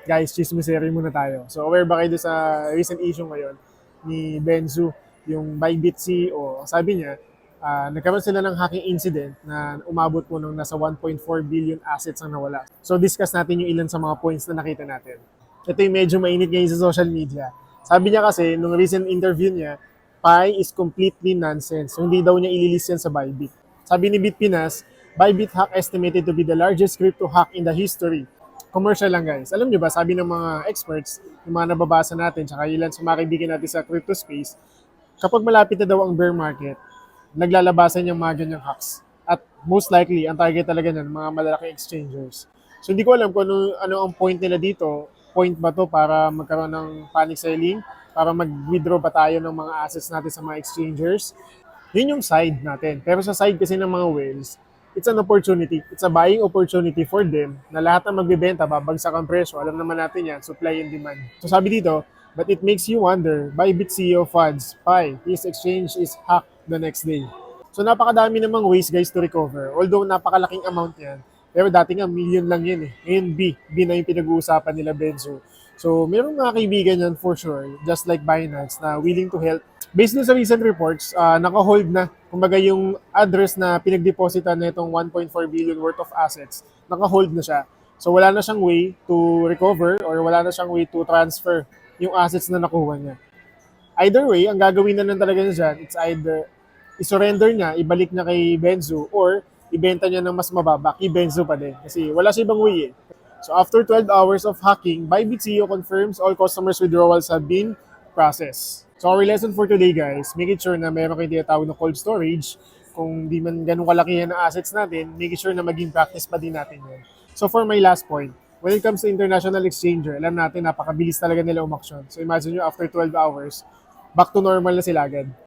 Guys, chismiseri muna tayo. So aware ba kayo sa recent issue ngayon ni Benzu, yung Bybit CEO? Sabi niya, nagkaroon sila ng hacking incident na umabot po ng nasa 1.4 billion assets ang nawala. So discuss natin yung ilan sa mga points na nakita natin. Ito yung medyo mainit ngayon sa social media. Sabi niya kasi, nung recent interview niya, Pi is completely nonsense. So, hindi daw niya ililis yan sa Bybit. Sabi ni Bitpinas, Bybit hack estimated to be the largest crypto hack in the history. Commercial lang guys. Alam niyo ba, sabi ng mga experts, yung mga nababasa natin, tsaka ilan sa mga kaibigan natin sa crypto space, kapag malapit na daw ang bear market, naglalabasan yung mga ganyang hacks. At most likely, ang target talaga niyan, mga malalaking exchangers. So hindi ko alam kung ano ang point nila dito. Point ba to para magkaroon ng panic selling? Para mag-withdraw ba tayo ng mga assets natin sa mga exchangers? Yun yung side natin. Pero sa side kasi ng mga whales, it's an opportunity. It's a buying opportunity for them na lahat ng magbibenta, babagsak ang presyo. Alam naman natin yan, supply and demand. So sabi dito, but it makes you wonder, Bybit CEO funds, Pi, his exchange is hacked the next day. So napakadami namang ways guys to recover. Although napakalaking amount yan, pero dati nga million lang yan eh. Ngayon B na yung pinag-uusapan nila Benzo. So meron mga kaibigan yan for sure, just like Binance, na willing to help. Based dun sa recent reports, naka-hold na. Kumbaga yung address na pinag-depositan na itong 1.4 billion worth of assets, naka-hold na siya. So wala na siyang way to recover or wala na siyang way to transfer yung assets na nakuha niya. Either way, ang gagawin na lang talaga niya dyan, it's either isurrender niya, ibalik niya kay Benzo, or ibenta niya ng mas mababa kay Benzo pa din. Kasi wala siya ibang way eh. So after 12 hours of hacking, Bybit CEO confirms all customers' withdrawals have been processed. So our lesson for today guys, making sure na meron kayo tinatawag na cold storage. Kung di man ganun kalaki yan ang assets natin, making sure na maging practice pa din natin yun. So for my last point, when it comes to international exchanger, alam natin napakabilis talaga nila umaksyon. So imagine nyo after 12 hours, back to normal na sila agad.